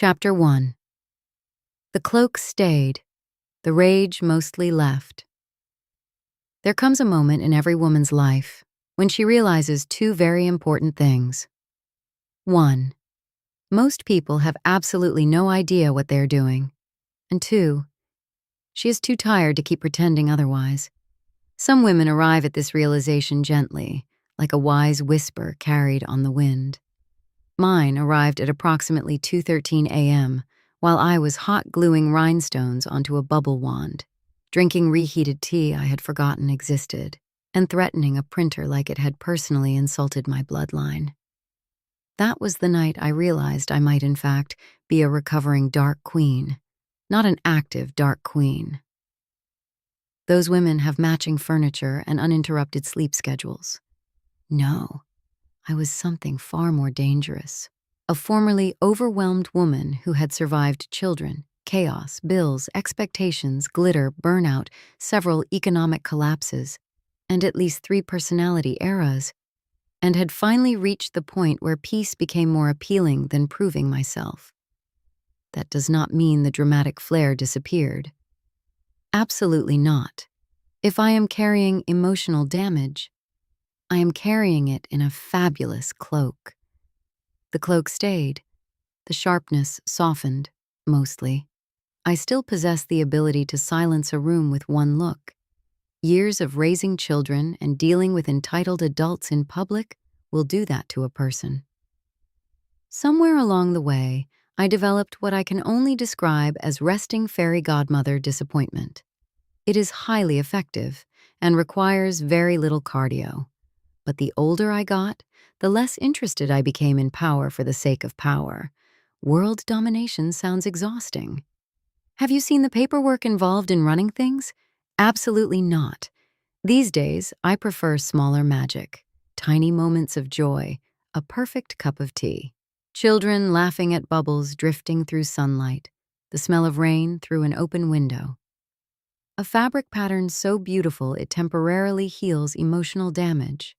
Chapter 1. The cloak stayed. The rage mostly left. There comes a moment in every woman's life when she realizes two very important things. 1. Most people have absolutely no idea what they're doing. And 2. She is too tired to keep pretending otherwise. Some women arrive at this realization gently, like a wise whisper carried on the wind. Mine arrived at approximately 2:13 a.m., while I was hot gluing rhinestones onto a bubble wand, drinking reheated tea I had forgotten existed, and threatening a printer like it had personally insulted my bloodline. That was the night I realized I might, in fact, be a recovering dark queen, not an active dark queen. Those women have matching furniture and uninterrupted sleep schedules. No. I was something far more dangerous. A formerly overwhelmed woman who had survived children, chaos, bills, expectations, glitter, burnout, several economic collapses, and at least 3 personality eras, and had finally reached the point where peace became more appealing than proving myself. That does not mean the dramatic flair disappeared. Absolutely not. If I am carrying emotional damage, I am carrying it in a fabulous cloak. The cloak stayed. The sharpness softened, mostly. I still possess the ability to silence a room with one look. Years of raising children and dealing with entitled adults in public will do that to a person. Somewhere along the way, I developed what I can only describe as resting fairy godmother disappointment. It is highly effective and requires very little cardio. But the older I got, the less interested I became in power for the sake of power. World domination sounds exhausting. Have you seen the paperwork involved in running things? Absolutely not. These days, I prefer smaller magic, tiny moments of joy, a perfect cup of tea. Children laughing at bubbles drifting through sunlight, the smell of rain through an open window. A fabric pattern so beautiful it temporarily heals emotional damage.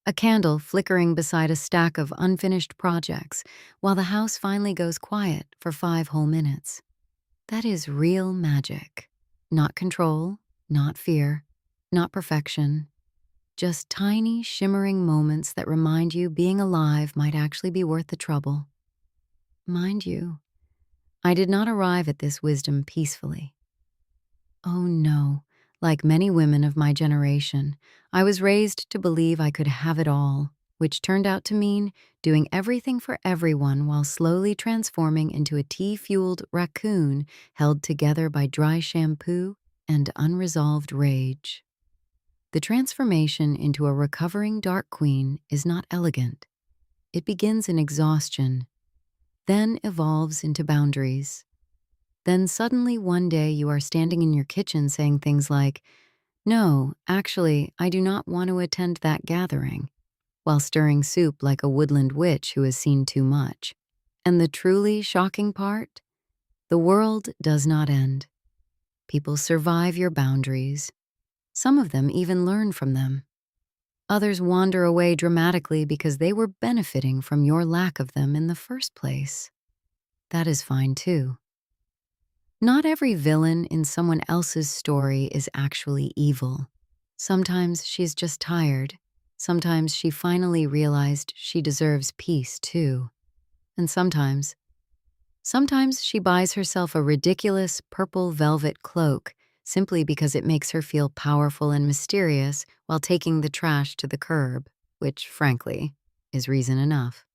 A candle flickering beside a stack of unfinished projects while the house finally goes quiet for 5 whole minutes. That is real magic. Not control, not fear, not perfection. Just tiny, shimmering moments that remind you being alive might actually be worth the trouble. Mind you, I did not arrive at this wisdom peacefully. Oh no. Like many women of my generation, I was raised to believe I could have it all, which turned out to mean doing everything for everyone while slowly transforming into a tea-fueled raccoon held together by dry shampoo and unresolved rage. The transformation into a recovering dark queen is not elegant. It begins in exhaustion, then evolves into boundaries. Then suddenly one day you are standing in your kitchen saying things like, "No, actually, I do not want to attend that gathering," while stirring soup like a woodland witch who has seen too much. And the truly shocking part? The world does not end. People survive your boundaries. Some of them even learn from them. Others wander away dramatically because they were benefiting from your lack of them in the first place. That is fine too. Not every villain in someone else's story is actually evil. Sometimes she's just tired. Sometimes she finally realized she deserves peace too. And sometimes she buys herself a ridiculous purple velvet cloak simply because it makes her feel powerful and mysterious while taking the trash to the curb, which, frankly, is reason enough.